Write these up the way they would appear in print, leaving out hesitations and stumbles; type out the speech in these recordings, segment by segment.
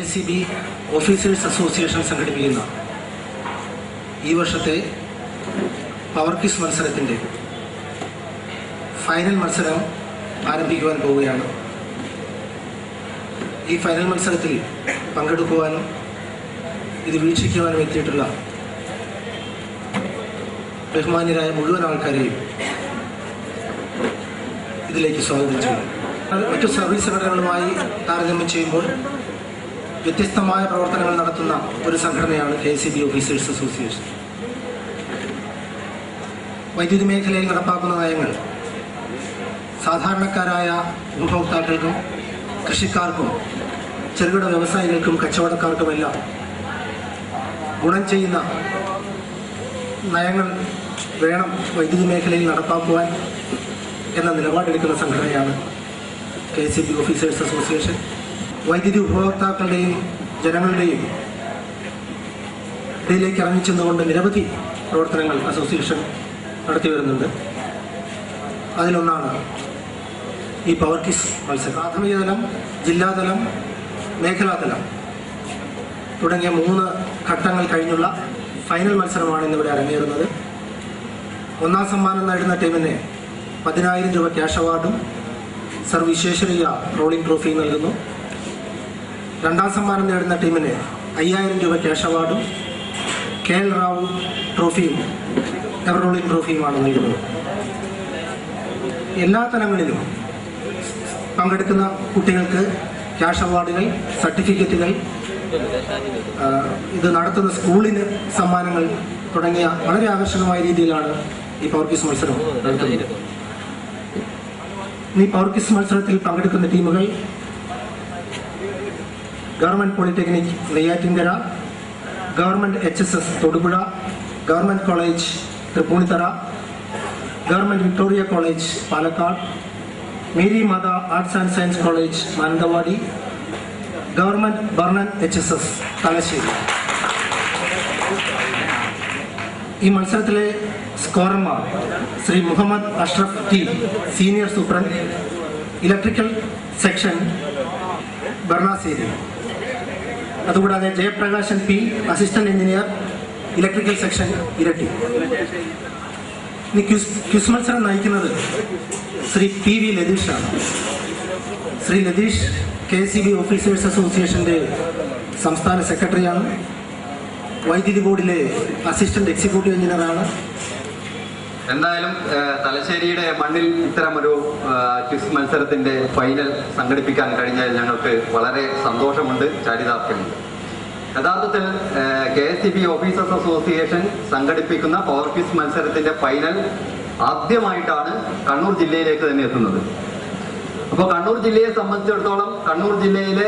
KCB officers association സംഘടിപ്പിക്കുന്ന ഈ വർഷത്തെ പവർ ക്വിസ് മത്സരത്തിൻ്റെ ഫൈനൽ മത്സരം ആരംഭിക്കുവാൻ പോവുകയാണ്. ഈ ഫൈനൽ മത്സരത്തിൽ പങ്കെടുക്കുവാനും ഇത് വീക്ഷിക്കുവാനും എത്തിയിട്ടുള്ള ബഹുമാന്യരായ മുഴുവൻ ആൾക്കാരെയും ഇതിലേക്ക് സ്വാഗതം ചെയ്യുന്നു. മറ്റു സർവീസ് സംഘടനകളുമായി താരതമ്യം ചെയ്യുമ്പോൾ വ്യത്യസ്തമായ പ്രവർത്തനങ്ങൾ നടത്തുന്ന ഒരു സംഘടനയാണ് KCB ഓഫീസേഴ്സ് അസോസിയേഷൻ. വൈദ്യുതി മേഖലയിൽ നടപ്പാക്കുന്ന നയങ്ങൾ സാധാരണക്കാരായ ഉപഭോക്താക്കൾക്കും കൃഷിക്കാർക്കും ചെറുകിട വ്യവസായികൾക്കും കച്ചവടക്കാർക്കുമെല്ലാം ഗുണം ചെയ്യുന്ന നയങ്ങൾ വേണം വൈദ്യുതി മേഖലയിൽ നടപ്പാക്കുവാൻ എന്ന നിലപാടെടുക്കുന്ന സംഘടനയാണ് KCB ഓഫീസേഴ്സ് അസോസിയേഷൻ. വൈദ്യുതി ഉപഭോക്താക്കളുടെയും ജനങ്ങളുടെയും ഇടയിലേക്ക് ഇറങ്ങിച്ചെന്നുകൊണ്ട് നിരവധി പ്രവർത്തനങ്ങൾ അസോസിയേഷൻ നടത്തി വരുന്നുണ്ട്. അതിലൊന്നാണ് ഈ പവർ ക്വിസ് മത്സരം. പ്രാഥമിക തലം, ജില്ലാതലം, മേഖലാതലം തുടങ്ങിയ 3 ഘട്ടങ്ങൾ കഴിഞ്ഞുള്ള ഫൈനൽ മത്സരമാണ് ഇന്നിവിടെ അരങ്ങേറുന്നത്. 1ാം സമ്മാനം നേടുന്ന ടീമിന് 10,000 രൂപ ക്യാഷ് അവാർഡും സർവ്വവിശേഷരീയ റോളിംഗ് ട്രോഫിയും നൽകുന്നു. 2ാം സമ്മാനം നേടുന്ന ടീമിന് 5,000 രൂപ ക്യാഷ് അവാർഡും KL റാവു ട്രോഫിയും എവർ റോളിംഗ് ട്രോഫിയുമാണ് നൽകുന്നത്. എല്ലാ തലങ്ങളിലും പങ്കെടുക്കുന്ന കുട്ടികൾക്ക് ക്യാഷ് അവാർഡുകൾ, സർട്ടിഫിക്കറ്റുകൾ, ഇത് നടത്തുന്ന സ്കൂളിന് സമ്മാനങ്ങൾ തുടങ്ങിയ വളരെ ആകർഷകമായ രീതിയിലാണ് ഈ പവർ ക്വിസ് മത്സരം നടത്തുന്നത്. ഈ പവർ ക്വിസ് മത്സരത്തിൽ പങ്കെടുക്കുന്ന ടീമുകൾ government polytechnic Neyyattinkara, government HSS Thodupuzha, government college Tripunithura, government Victoria college Palakkad, Mary Matha arts and science college Mananthavady, government Brennen HSS Thalassery. ഈ മത്സരത്തിലെ സ്കോറർമാർ Shri Muhammad Ashraf T, senior superintendent, electrical section Burnassery. അതുകൂടാതെ Jayaprakashan P, assistant engineer, electrical section Iritty. ഇനി ക്വിസ് മത്സരം നയിക്കുന്നത് ശ്രീ PV ലതീഷാണ്. ശ്രീ ലതീഷ് KCB ഓഫീസേഴ്സ് അസോസിയേഷൻ്റെ സംസ്ഥാന സെക്രട്ടറിയാണ്. വൈദ്യുതി ബോർഡിലെ അസിസ്റ്റന്റ് എക്സിക്യൂട്ടീവ് എഞ്ചിനീയറാണ്. എന്തായാലും തലശ്ശേരിയുടെ മണ്ണിൽ ഇത്തരമൊരു ക്വിസ് മത്സരത്തിന്റെ ഫൈനൽ സംഘടിപ്പിക്കാൻ കഴിഞ്ഞാൽ ഞങ്ങൾക്ക് വളരെ സന്തോഷമുണ്ട്, ചാരിതാർത്ഥ്യമുണ്ട്. യഥാർത്ഥത്തിൽ KCB ഓഫീസേഴ്സ് അസോസിയേഷൻ സംഘടിപ്പിക്കുന്ന പവർ ക്വിസ് മത്സരത്തിന്റെ ഫൈനൽ ആദ്യമായിട്ടാണ് കണ്ണൂർ ജില്ലയിലേക്ക് തന്നെ എത്തുന്നത്. അപ്പോൾ കണ്ണൂർ ജില്ലയെ സംബന്ധിച്ചിടത്തോളം കണ്ണൂർ ജില്ലയിലെ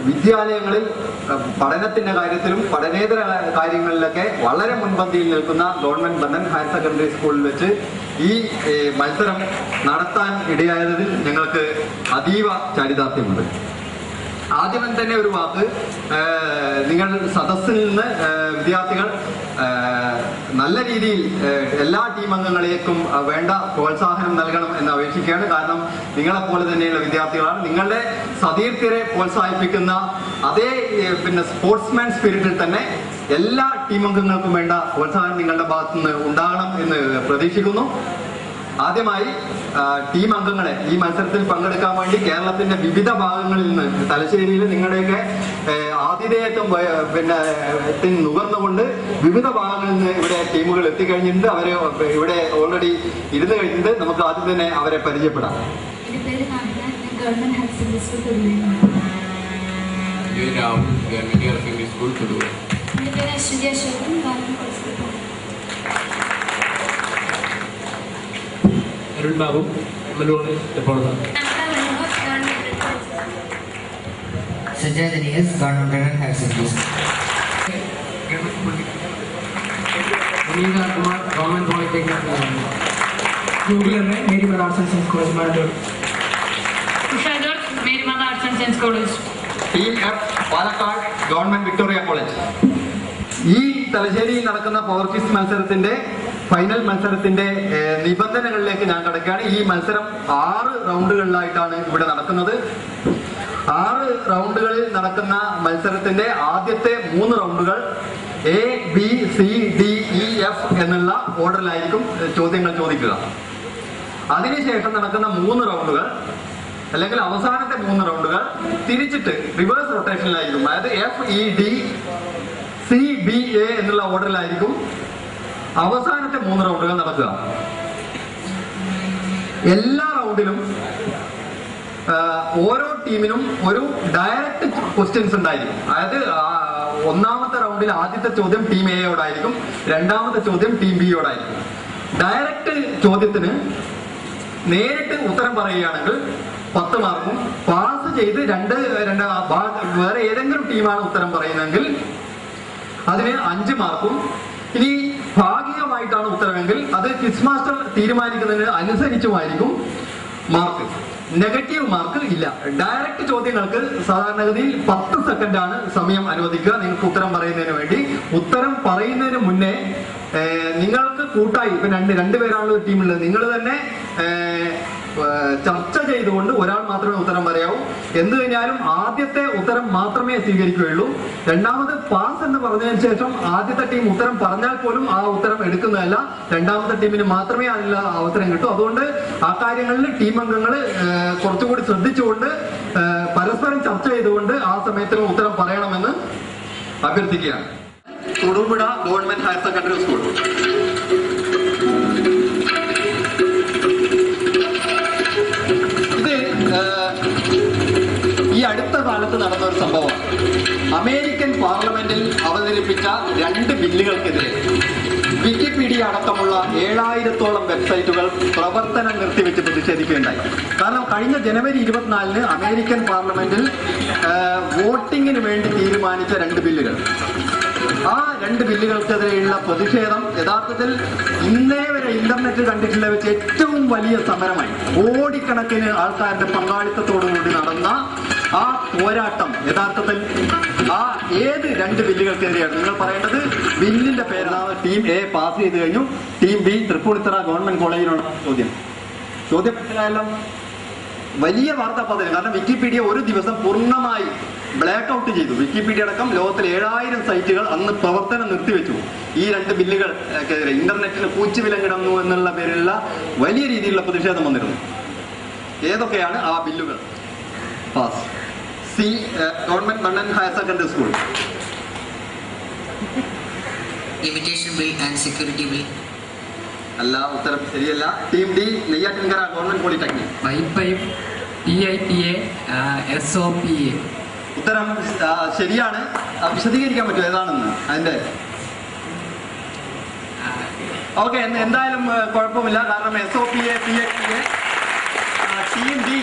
വിദ്യാലയങ്ങളിൽ പഠനത്തിന്റെ കാര്യത്തിലും പഠനേതര കാര്യങ്ങളിലൊക്കെ വളരെ മുൻപന്തിയിൽ നിൽക്കുന്ന ഗവൺമെന്റ് ബർണൻ ഹയർ സെക്കൻഡറി സ്കൂളിൽ വെച്ച് ഈ മത്സരം നടത്താൻ ഇടയായതിൽ ഞങ്ങൾക്ക് അതീവ ചാരിതാർത്ഥ്യമുണ്ട്. ആദ്യം തന്നെ ഒരു വാക്ക്, നിങ്ങൾ സദസ്സിൽ നിന്ന് വിദ്യാർത്ഥികൾ നല്ല രീതിയിൽ എല്ലാ ടീം അംഗങ്ങളേക്കും വേണ്ട പ്രോത്സാഹനം നൽകണം എന്ന് അപേക്ഷിക്കുകയാണ്. കാരണം നിങ്ങളെപ്പോലെ തന്നെയുള്ള വിദ്യാർത്ഥികളാണ്. നിങ്ങളുടെ സതീർത്ഥ്യരെ പ്രോത്സാഹിപ്പിക്കുന്ന അതേ സ്പോർട്സ്മാൻ സ്പിരിറ്റിൽ തന്നെ എല്ലാ ടീം അംഗങ്ങൾക്കും വേണ്ട പ്രോത്സാഹനം നിങ്ങളുടെ ഭാഗത്തുനിന്ന് ഉണ്ടാകണം എന്ന് പ്രതീക്ഷിക്കുന്നു. ആദ്യമായി ടീം അംഗങ്ങളെ ഈ മത്സരത്തിൽ പങ്കെടുക്കാൻ വേണ്ടി കേരളത്തിന്റെ വിവിധ ഭാഗങ്ങളിൽ നിന്ന് തലശ്ശേരിയിൽ നിങ്ങളുടെയൊക്കെ ആതിഥേയത്വം നുകർന്നുകൊണ്ട് വിവിധ ഭാഗങ്ങളിൽ നിന്ന് ഇവിടെ ടീമുകൾ എത്തിക്കഴിഞ്ഞിട്ടുണ്ട്. അവര് ഇവിടെ ഓൾറെഡി ഇരുന്ന് കഴിഞ്ഞിട്ട് നമുക്ക് ആദ്യം തന്നെ അവരെ പരിചയപ്പെടാം. Arun Babu, Sanjay Daniels, Government Higher Secondary School. Anita Kumar, Government Polytechnic. UDM में Mary Matha arts and science college Mananthavady. Usha George, Mary Matha arts and science college. Team F, Palakkad government Victoria college. ഈ തലശ്ശേരിയിൽ നടക്കുന്ന പവർ ക്വിസ് മത്സരത്തിന്റെ ഫൈനൽ മത്സരത്തിന്റെ നിബന്ധനകളിലേക്ക് ഞാൻ കടക്കുകയാണ്. ഈ മത്സരം 6 റൗണ്ടുകളിലായിട്ടാണ് ഇവിടെ നടക്കുന്നത്. 6 റൗണ്ടുകളിൽ നടക്കുന്ന മത്സരത്തിന്റെ ആദ്യത്തെ 3 റൗണ്ടുകൾ ABCDEF എന്നുള്ള ഓർഡറിലായിരിക്കും ചോദ്യങ്ങൾ ചോദിക്കുക. അതിനുശേഷം നടക്കുന്ന 3 റൗണ്ടുകൾ അല്ലെങ്കിൽ അവസാനത്തെ 3 റൗണ്ടുകൾ തിരിച്ചിട്ട് റിവേഴ്സ് റൊട്ടേഷനിലായിരിക്കും. അതായത് FEDCBA എന്നുള്ള ഓർഡറിലായിരിക്കും അവസാനത്തെ 3 റൗണ്ടുകൾ നടക്കുക. എല്ലാ റൗണ്ടിലും ഓരോ ടീമിനും ഒരു ഡയറക്റ്റ് ക്വസ്റ്റ്യൻസ് ഉണ്ടായിരിക്കും. അതായത് ഒന്നാമത്തെ റൗണ്ടിൽ ആദ്യത്തെ ചോദ്യം ടീം എയോടായിരിക്കും, രണ്ടാമത്തെ ചോദ്യം ടീം ബിയോടായിരിക്കും. ഡയറക്റ്റ് ചോദ്യത്തിന് നേരിട്ട് ഉത്തരം പറയുകയാണെങ്കിൽ 10 മാർക്കും, പാസ് ചെയ്ത് വേറെ ഏതെങ്കിലും ടീമാണ് ഉത്തരം പറയുന്നതെങ്കിൽ അതിന് 5 മാർക്കും. ഇനി ഭാഗികമായിട്ടാണ് ഉത്തരമെങ്കിൽ അത് ക്വിസ് മാസ്റ്റർ തീരുമാനിക്കുന്നതിന് അനുസരിച്ചുമായിരിക്കും മാർക്ക്. നെഗറ്റീവ് മാർക്ക് ഇല്ല. ഡയറക്റ്റ് ചോദ്യങ്ങൾക്ക് സാധാരണഗതിയിൽ 10 സെക്കൻഡാണ് സമയം അനുവദിക്കുക നിങ്ങൾക്ക് ഉത്തരം പറയുന്നതിന് വേണ്ടി. ഉത്തരം പറയുന്നതിന് മുന്നേ നിങ്ങൾക്ക് കൂട്ടായി ഇപ്പൊ രണ്ടുപേരാണല്ലോ ഒരു ടീമുള്ളത്, നിങ്ങൾ തന്നെ ചർച്ച ചെയ്തുകൊണ്ട് ഒരാൾ മാത്രമേ ഉത്തരം പറയാവൂ. എന്ത് കഴിഞ്ഞാലും ആദ്യത്തെ ഉത്തരം മാത്രമേ സ്വീകരിക്കുകയുള്ളൂ. രണ്ടാമത് പാസ് എന്ന് പറഞ്ഞതിന് ശേഷം ആദ്യത്തെ ടീം ഉത്തരം പറഞ്ഞാൽ പോലും ആ ഉത്തരം എടുക്കുന്നതല്ല, രണ്ടാമത്തെ ടീമിന് മാത്രമേ അതിനുള്ള അവസരം കിട്ടൂ. അതുകൊണ്ട് ആ കാര്യങ്ങളിൽ ടീം അംഗങ്ങൾ കുറച്ചുകൂടി ശ്രദ്ധിച്ചുകൊണ്ട് പരസ്പരം ചർച്ച ചെയ്തുകൊണ്ട് ആ സമയത്തിന് ഉത്തരം പറയണമെന്ന് അഭ്യർത്ഥിക്കുകയാണ്. Thodupuzha government higher secondary school. ഈ അടുത്ത കാലത്ത് നടന്ന ഒരു സംഭവം. അമേരിക്കൻ പാർലമെന്റിൽ അവതരിപ്പിച്ച 2 ബില്ലുകൾക്കെതിരെ വിക്കിപീഡിയ അടക്കമുള്ള 7000-ഓളം വെബ്സൈറ്റുകൾ പ്രവർത്തനം നിർത്തിവെച്ച് പ്രതിഷേധിക്കുകയുണ്ടായി. കാരണം കഴിഞ്ഞ ജനുവരി 24-ന് അമേരിക്കൻ പാർലമെന്റിൽ വോട്ടിങ്ങിന് വേണ്ടി തീരുമാനിച്ച 2 ബില്ലുകൾ, ആ 2 ബില്ലുകൾക്കെതിരെയുള്ള പ്രതിഷേധം യഥാർത്ഥത്തിൽ ഇന്നേ വരെ ഇന്റർനെറ്റ് കണ്ടിട്ടുള്ള വെച്ച് ഏറ്റവും വലിയ സമരമായി. കോടിക്കണക്കിന് ആൾക്കാരുടെ പങ്കാളിത്തത്തോടുകൂടി നടന്ന ആ പോരാട്ടം യഥാർത്ഥത്തിൽ ഏത് 2 ബില്ലുകൾക്കെതിരെയാണ് നിങ്ങൾ പറയേണ്ടത്? ബില്ലിന്റെ പേരാണ് ടീം എ പാസ് ചെയ്ത് കഴിഞ്ഞു, ടീം ബി തൃപ്പൂണിത്തുറ ഗവൺമെന്റ് കോളേജിനുള്ള ചോദ്യം മനസ്സിലായല്ലോ. വലിയ വാർത്താ പദ്ധതി. കാരണം വിക്കിപീഡിയ ഒരു ദിവസം പൂർണ്ണമായി ബ്ലാക്ക് ഔട്ട് ചെയ്തു. വിക്കിപീഡിയ അടക്കം ലോകത്തിലെ 7000 സൈറ്റുകൾ അന്ന് പ്രവർത്തനം നിർത്തിവെച്ചു. ഈ 2 ബില്ലുകൾക്കെതിരെ ഇന്റർനെറ്റിന് പൂച്ചുവിലം കിടന്നു എന്നുള്ള പേരിലുള്ള വലിയ രീതിയിലുള്ള പ്രതിഷേധം വന്നിരുന്നു. ഏതൊക്കെയാണ് ആ ബില്ലുകൾ? പാസ്. സി ഗവൺമെന്റ് മണ്ണൻ higher secondary school. Imitation bill and security bill. അല്ല, ഉത്തരം ശരിയല്ല. Team D Neyyattinkara government polytechnic. TITA SOPA. ഉത്തരം ശരിയാണ്. വിശദീകരിക്കാൻ പറ്റുമോ ഏതാണെന്ന് അതിന്റെ? ഓക്കെ, എന്തായാലും കുഴപ്പമില്ല. കാരണം SOPA PITA. Team D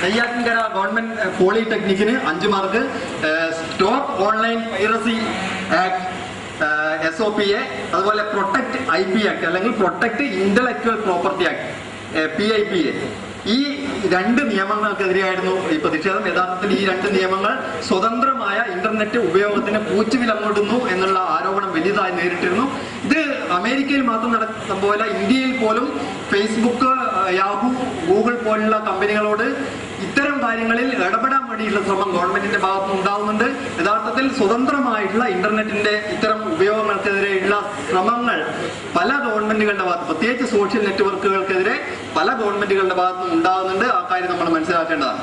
Neyyattinkara government പോളിടെക്നിക്കിന് 5 mark. Stop online piracy act SOPA, അതുപോലെ പ്രൊട്ടക്ട് IP ആക്ട് അല്ലെങ്കിൽ protect intellectual property act PIPA, ഈ 2 നിയമങ്ങൾക്കെതിരെയായിരുന്നു ഈ പ്രതിഷേധം. യഥാർത്ഥത്തിൽ ഈ 2 നിയമങ്ങൾ സ്വതന്ത്രമായ ഇന്റർനെറ്റ് ഉപയോഗത്തിന് പൂച്ചുവിലങ്ങിടുന്നു എന്നുള്ള ആരോപണം വലിയതായി നേരിട്ടിരുന്നു. ഇത് അമേരിക്കയിൽ മാത്രം നടക്കുന്ന സംഭവമല്ല, ഇന്ത്യയിൽ പോലും ഫേസ്ബുക്ക്, യാഹൂ, ഗൂഗിൾ പോലുള്ള കമ്പനികളോട് ഇത്തരം കാര്യങ്ങളിൽ ഇടപെടാൻ വേണ്ടിയുള്ള ശ്രമം ഗവൺമെന്റിന്റെ ഭാഗത്ത് ഉണ്ടാവുന്നുണ്ട്. യഥാർത്ഥത്തിൽ സ്വതന്ത്രമായിട്ടുള്ള ഇന്റർനെറ്റിന്റെ ഇത്തരം ഉപയോഗങ്ങൾക്കെതിരെയുള്ള ശ്രമങ്ങൾ പല ഗവൺമെന്റുകളുടെ ഭാഗത്ത്, പ്രത്യേകിച്ച് സോഷ്യൽ നെറ്റ്വർക്കുകൾക്കെതിരെ പല ഗവൺമെന്റുകളുടെ ഭാഗത്തും ഉണ്ടാകുന്നുണ്ട്. ആ കാര്യം നമ്മൾ മനസ്സിലാക്കേണ്ടതാണ്.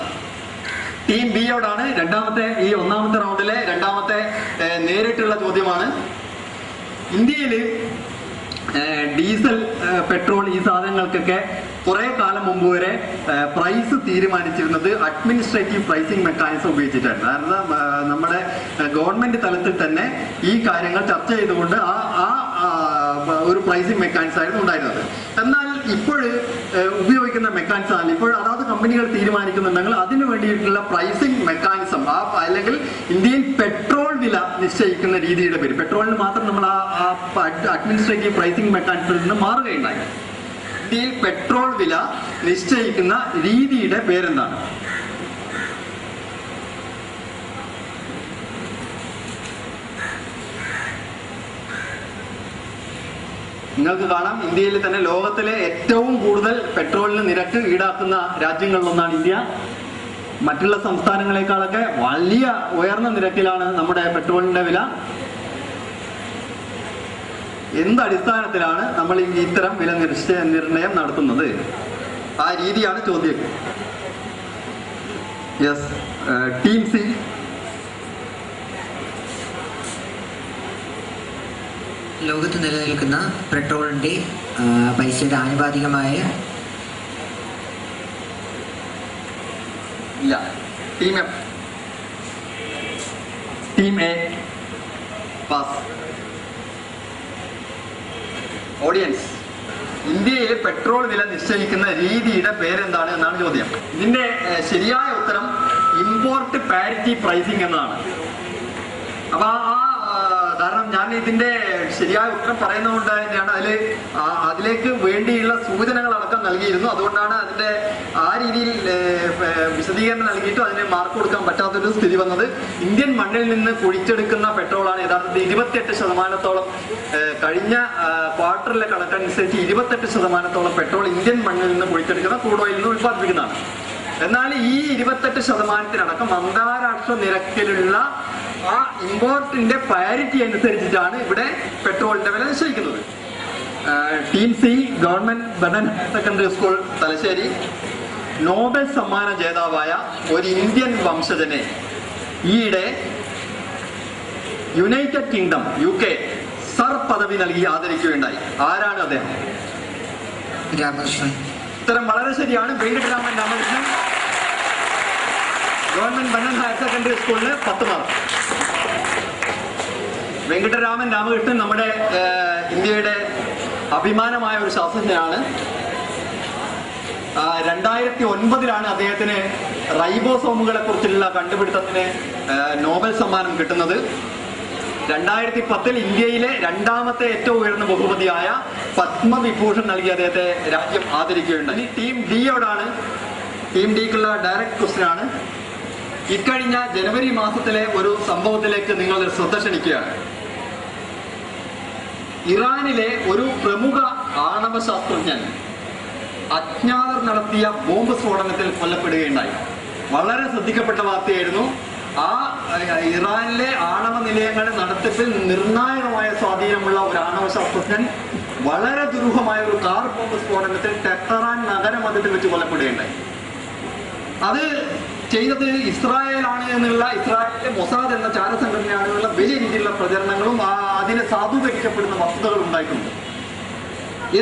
ടീം ബിയോടാണ് ഈ ഒന്നാമത്തെ റൗണ്ടിലെ രണ്ടാമത്തെ നേരിട്ടുള്ള ചോദ്യമാണ്. ഇന്ത്യയിൽ ഡീസൽ, പെട്രോൾ ഈ സാധനങ്ങൾക്കൊക്കെ കുറെ കാലം മുമ്പ് വരെ പ്രൈസ് തീരുമാനിച്ചിരുന്നത് അഡ്മിനിസ്ട്രേറ്റീവ് പ്രൈസിംഗ് മെക്കാനിസം ഉപയോഗിച്ചിട്ടാണ്. കാരണം നമ്മുടെ ഗവൺമെന്റ് തലത്തിൽ തന്നെ ഈ കാര്യങ്ങൾ ചർച്ച ചെയ്തുകൊണ്ട് ഒരു പ്രൈസിംഗ് മെക്കാനിസം ആയിരുന്നു ഉണ്ടായിരുന്നത്. എന്നാൽ ഇപ്പോൾ ഉപയോഗിക്കുന്ന മെക്കാനിസം അല്ല, ഇപ്പോൾ അതാത് കമ്പനികൾ തീരുമാനിക്കുന്നുണ്ടെങ്കിൽ അതിനു വേണ്ടിയിട്ടുള്ള പ്രൈസിംഗ് മെക്കാനിസം അല്ലെങ്കിൽ ഇന്ത്യയിൽ പെട്രോൾ വില നിശ്ചയിക്കുന്ന രീതിയുടെ പേര്, പെട്രോളിന് മാത്രം നമ്മൾ അഡ്മിനിസ്ട്രേറ്റീവ് പ്രൈസിംഗ് മെക്കാനിസത്തിൽ നിന്ന് മാറുകയുണ്ടായി. ഇന്ത്യയിൽ പെട്രോൾ വില നിശ്ചയിക്കുന്ന രീതിയുടെ പേരെന്താണ്? നിങ്ങൾക്ക് കാണാം, ഇന്ത്യയിൽ തന്നെ ലോകത്തിലെ ഏറ്റവും കൂടുതൽ പെട്രോളിന് നിരക്ക് ഈടാക്കുന്ന രാജ്യങ്ങളിലൊന്നാണ് ഇന്ത്യ. മറ്റുള്ള സംസ്ഥാനങ്ങളെക്കാളൊക്കെ വലിയ ഉയർന്ന നിരക്കിലാണ് നമ്മുടെ പെട്രോളിന്റെ വില. എന്തടിസ്ഥാനത്തിലാണ് നമ്മൾ ഇത്തരം വില നിർണയം നടത്തുന്നത്? ആ രീതിയാണ് ചോദ്യം. Yes, team C. ലോകത്ത് നിലനിൽക്കുന്ന പെട്രോളിന്റെ പൈസയുടെ ആനുപാതികമായ ഇല്ല. Team F. Team A pass. Audience, ഇന്ത്യയിൽ പെട്രോൾ വില നിശ്ചയിക്കുന്ന രീതിയുടെ പേരെന്താണ് എന്നാണ് ചോദ്യം. ഇതിന്റെ ശരിയായ ഉത്തരം ഇമ്പോർട്ട് പാരിറ്റി പ്രൈസിംഗ് എന്നതാണ്. അപ്പൊ കാരണം ഞാൻ ഇതിന്റെ ശരിയായ ഉത്തരം പറയുന്നതുകൊണ്ട് തന്നെയാണ് അതിലേക്ക് വേണ്ടിയുള്ള സൂചനകൾ അടക്കം നൽകിയിരുന്നു. അതുകൊണ്ടാണ് അതിന്റെ ആ രീതിയിൽ വിശദീകരണം നൽകിയിട്ടും അതിന് മാർക്ക് കൊടുക്കാൻ പറ്റാത്തൊരു സ്ഥിതി വന്നത്. ഇന്ത്യൻ മണ്ണിൽ നിന്ന് കുഴിച്ചെടുക്കുന്ന പെട്രോളാണ് യഥാർത്ഥത്തിൽ 28% കഴിഞ്ഞ ക്വാർട്ടറിലെ കണക്കനുസരിച്ച് 28% പെട്രോൾ ഇന്ത്യൻ മണ്ണിൽ നിന്ന് കുഴിച്ചെടുക്കുന്ന ക്രൂഡ് ഓയിലിൽ നിന്ന് ഉത്പാദിപ്പിക്കുന്നതാണ്. എന്നാൽ ഈ 28% അന്താരാഷ്ട്ര നിരക്കിലുള്ള ആ ഇമ്പോർട്ടിന്റെ പാരിറ്റി അനുസരിച്ചിട്ടാണ് ഇവിടെ പെട്രോളിന്റെ വില നിശ്ചയിക്കുന്നത്. Team C government Brennen secondary school Thalassery Nobel സമ്മാന ജേതാവായ ഒരു ഇന്ത്യൻ വംശജനെ ഈയിടെ യുണൈറ്റഡ് കിങ്ഡം UK സർ പദവി നൽകി ആദരിക്കുകയുണ്ടായി. ആരാണ് അദ്ദേഹം? രാമകൃഷ്ണൻ. ഉത്തരം വളരെ ശരിയാണ്. Venkataraman Ramakrishnan, government Brennen higher secondary സ്കൂളിന് 10 മാർക്ക്. വെങ്കട്ടരാമൻ രാമകൃഷ്ണൻ നമ്മുടെ ഇന്ത്യയുടെ അഭിമാനമായ ഒരു ശാസ്ത്രജ്ഞനാണ്. 2009 അദ്ദേഹത്തിന് റൈബോസോമുകളെ കുറിച്ചുള്ള കണ്ടുപിടുത്തത്തിന് നോബൽ സമ്മാനം കിട്ടുന്നത്. 2010 ഇന്ത്യയിലെ രണ്ടാമത്തെ ഏറ്റവും ഉയർന്ന ബഹുമതിയായ പത്മവിഭൂഷൺ നൽകി അദ്ദേഹത്തെ രാജ്യം ആദരിക്കുകയുണ്ടായി. ടീം ഡിയോടാണ്. ടീം ഡിക്കുള്ള ഡയറക്റ്റ് ക്വസ്റ്റ്യൻ ആണ്. ഇക്കഴിഞ്ഞ ജനുവരി മാസത്തിലെ ഒരു സംഭവത്തിലേക്ക് നിങ്ങൾ ശ്രദ്ധ ക്ഷണിക്കുകയാണ്. ഇറാനിലെ ഒരു പ്രമുഖ ആണവ ശാസ്ത്രജ്ഞൻ അജ്ഞാതർ നടത്തിയ ബോംബ് സ്ഫോടനത്തിൽ കൊല്ലപ്പെടുകയുണ്ടായി. വളരെ ശ്രദ്ധിക്കപ്പെട്ട വാർത്തയായിരുന്നു. ആ ഇറാനിലെ ആണവ നിലയങ്ങളുടെ നടത്തിപ്പിൽ നിർണായകമായ സ്വാധീനമുള്ള ഒരു ആണവ ശാസ്ത്രജ്ഞൻ വളരെ ദുരൂഹമായ ഒരു കാർ ബോംബ് സ്ഫോടനത്തിൽ ടെഹ്റാൻ നഗരമധ്യത്തിൽ വെച്ച് കൊല്ലപ്പെടുകയുണ്ടായി. അത് ചെയ്തത് ഇസ്രായേലാണ് എന്നുള്ള, ഇസ്രായേലിലെ മൊസാദ് എന്ന ചാരസംഘടനയാണെന്നുള്ള വലിയ രീതിയിലുള്ള പ്രചരണങ്ങളും അതിനെ സാധൂകരിക്കപ്പെടുന്ന വസ്തുതകൾ ഉണ്ടായിട്ടുണ്ട്.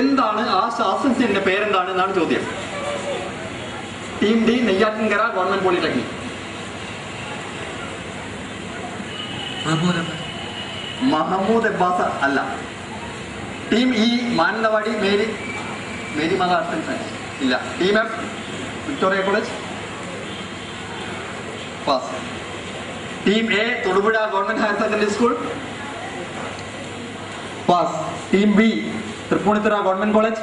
എന്താണ് ആ ശാസ്ത്രജ്ഞന്റെ പേരെന്താണ് എന്നാണ് ചോദ്യം. Team D Neyyattinkara government polytechnic. Mahmood Abbas അല്ല. Team E Mananthavady Mary Matha arts and science ഇല്ല. Team F Victoria college pass. Team A Thodupuzha government higher secondary school pass. Team B Tripunithura government college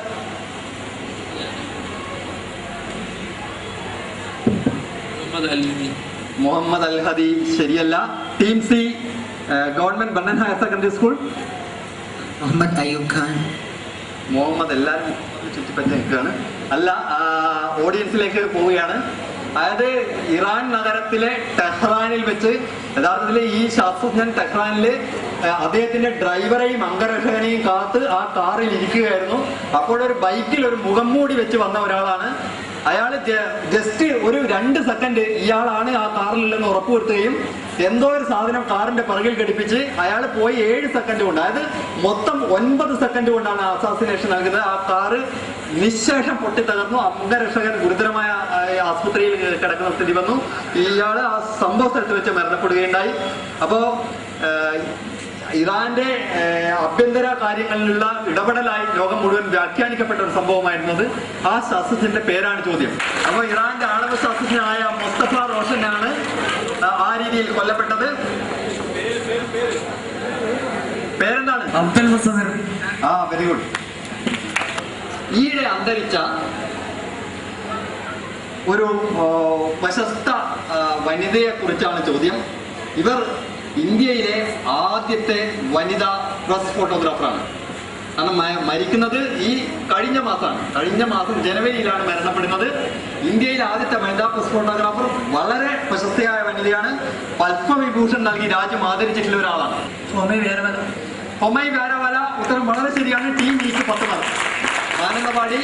Muhammad Alhadi ശരിയല്ല. Team C government Brennen higher secondary school Muhammad Ayub Khan. Muhammad എല്ലാവരും ചുറ്റിപ്പറ്റി നിൽക്കുകയാണ്. അല്ല, ഓഡിയൻസിലേക്ക് പോവുകയാണ്. അതായത് Iran നഗരത്തിലെ ടെഹ്റാനിൽ വെച്ച് യഥാർത്ഥത്തിൽ ഈ ശാസ്ത്രജ്ഞൻ ടെഹ്റാനില് അദ്ദേഹത്തിന്റെ ഡ്രൈവറെയും അംഗരക്ഷകനെയും കാത്ത് ആ കാറിൽ ഇരിക്കുകയായിരുന്നു. അപ്പോഴൊരു ബൈക്കിൽ ഒരു മുഖം മൂടി വെച്ച് വന്ന ഒരാളാണ്. അയാൾ ജസ്റ്റ് ഒരു 2 സെക്കൻഡ് ഇയാളാണ് ആ കാറിലില്ലെന്ന് ഉറപ്പുവരുത്തുകയും എന്തോ ഒരു സാധനം കാറിന്റെ പിറകിൽ ഘടിപ്പിച്ച് അയാൾ പോയി 7 സെക്കൻഡ് കൊണ്ട്, അതായത് മൊത്തം 9 സെക്കൻഡ് കൊണ്ടാണ് അസാസിനേഷൻ നൽകുന്നത്. ആ കാറ് നിശേഷം പൊട്ടിത്തകർന്നു. അംഗരക്ഷകൻ ഗുരുതരമായ ആസ്പത്രിയിൽ കിടക്കുന്ന സ്ഥിതി വന്നു. ഇയാൾ ആ സംഭവ സ്ഥലത്ത് വെച്ച് മരണപ്പെടുകയുണ്ടായി. അപ്പോ ഇറാന്റെ ആഭ്യന്തര കാര്യങ്ങളിലുള്ള ഇടപെടലായി ലോകം മുഴുവൻ വ്യാഖ്യാനിക്കപ്പെട്ട ഒരു സംഭവമായിരുന്നത്. ആ ശാസ്ത്രജ്ഞന്റെ പേരാണ് ചോദ്യം. അപ്പൊ ഇറാന്റെ ആണവ ശാസ്ത്രജ്ഞനായ മുസ്തഫ റോഷനാണ് ആ രീതിയിൽ കൊല്ലപ്പെട്ടത്. പേരെന്താണ്? അബ്ദുൽ മുസഫർ. Very good. ഈയിടെ അന്തരിച്ച ഒരു പ്രശസ്ത വനിതയെ കുറിച്ചാണ് ചോദ്യം. ഇവർ ഇന്ത്യയിലെ ആദ്യത്തെ വനിതാ പ്രസ് ഫോട്ടോഗ്രാഫറാണ്. കാരണം മരിക്കുന്നത് ഈ കഴിഞ്ഞ മാസം ജനുവരിയിലാണ് മരണപ്പെടുന്നത്. ഇന്ത്യയിൽ ആദ്യത്തെ വനിതാ പ്രസ് ഫോട്ടോഗ്രാഫർ, വളരെ പ്രശസ്തയായ വനിതയാണ്. പത്മവിഭൂഷൺ നൽകി രാജ്യം ആദരിച്ചിട്ടുള്ള ഒരാളാണ്. ഹൊമൈ വ്യാരവാല. ഉത്തരം വളരെ ശരിയാണ്. ടീം ഇക്ക് 10 mark. Mananthavady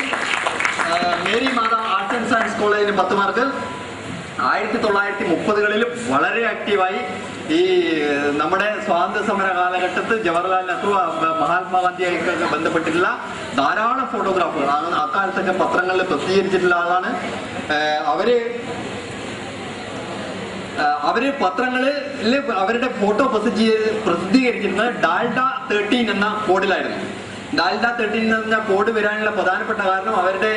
Mary Matha arts and science കോളേജിന് 10 മാർക്ക്. 1930കളിലും വളരെ ആക്റ്റീവായി ഈ നമ്മുടെ സ്വാതന്ത്ര്യ സമര കാലഘട്ടത്തിൽ ജവഹർലാൽ നെഹ്റു, മഹാത്മാഗാന്ധിയായിട്ടൊക്കെ ബന്ധപ്പെട്ടിട്ടുള്ള ധാരാളം ഫോട്ടോഗ്രാഫുകൾ അക്കാലത്തൊക്കെ പത്രങ്ങളിൽ പ്രസിദ്ധീകരിച്ചിട്ടുള്ള ആളാണ്. അവര് പത്രങ്ങളിൽ അവരുടെ ഫോട്ടോ പ്രസിദ്ധീകരിച്ചിരുന്നത് ഡാൽഡ 13 എന്ന കോഡിലായിരുന്നു. ഡാൽഡ 13 എന്ന കോഡ് വരാനുള്ള പ്രധാനപ്പെട്ട കാരണം അവരുടെ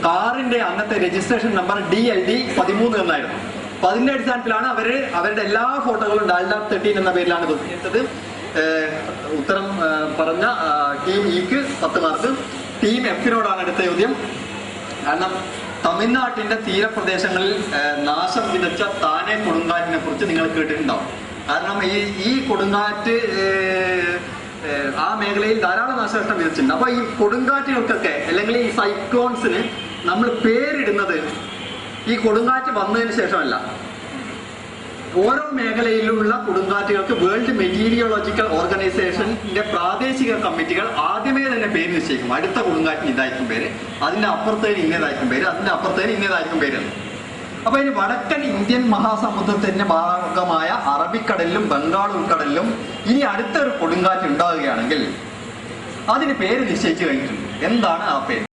കാറിന്റെ അന്നത്തെ രജിസ്ട്രേഷൻ നമ്പർ DLD 13 എന്നായിരുന്നു. അപ്പൊ അതിന്റെ അടിസ്ഥാനത്തിലാണ് അവരുടെ എല്ലാ ഫോട്ടോകളും ഡാൽഡ 13 എന്ന പേരിലാണ് പ്രസിദ്ധീകരിച്ചത്. ഉത്തരം പറഞ്ഞ ടീം ഇക്ക് 10 മാർക്ക്. ടീം എഫിനോടാണ് അടുത്ത ചോദ്യം. കാരണം തമിഴ്നാട്ടിന്റെ തീരപ്രദേശങ്ങളിൽ നാശം വിതച്ച താനെ കൊടുങ്കാറ്റിനെ കുറിച്ച് നിങ്ങൾ കേട്ടിട്ടുണ്ടാവും. കാരണം ഈ കൊടുങ്കാറ്റ് ആ മേഖലയിൽ ധാരാളം നാശനഷ്ടം വിതച്ചിട്ടുണ്ട്. അപ്പൊ ഈ കൊടുങ്കാറ്റുകൾക്കൊക്കെ അല്ലെങ്കിൽ ഈ സൈക്ലോൺസിന് നമ്മൾ പേരിടുന്നത് ഈ കൊടുങ്കാറ്റ് വന്നതിന് ശേഷമല്ല. ഓരോ മേഖലയിലുള്ള കൊടുങ്കാറ്റുകൾക്ക് വേൾഡ് മെറ്റീരിയോളജിക്കൽ ഓർഗനൈസേഷന്റെ പ്രാദേശിക കമ്മിറ്റികൾ ആദ്യമേ തന്നെ പേര് നിശ്ചയിക്കും. അടുത്ത കൊടുങ്കാറ്റിന് ഇതായിരിക്കും പേര്, അതിന്റെ അപ്പുറത്തേന് ഇന്നതായിരിക്കും പേര്, അതിന്റെ അപ്പുറത്തേന് ഇന്നതായിരിക്കും പേര്. അപ്പൊ ഇനി വടക്കൻ ഇന്ത്യൻ മഹാസമുദ്രത്തിന്റെ ഭാഗമായ അറബിക്കടലിലും ബംഗാൾ ഉൾക്കടലിലും ഇനി അടുത്തൊരു കൊടുങ്കാറ്റ് ഉണ്ടാവുകയാണെങ്കിൽ അതിന് പേര് നിശ്ചയിച്ചു കഴിഞ്ഞിട്ടുണ്ട്. എന്താണ് ആ പേര്?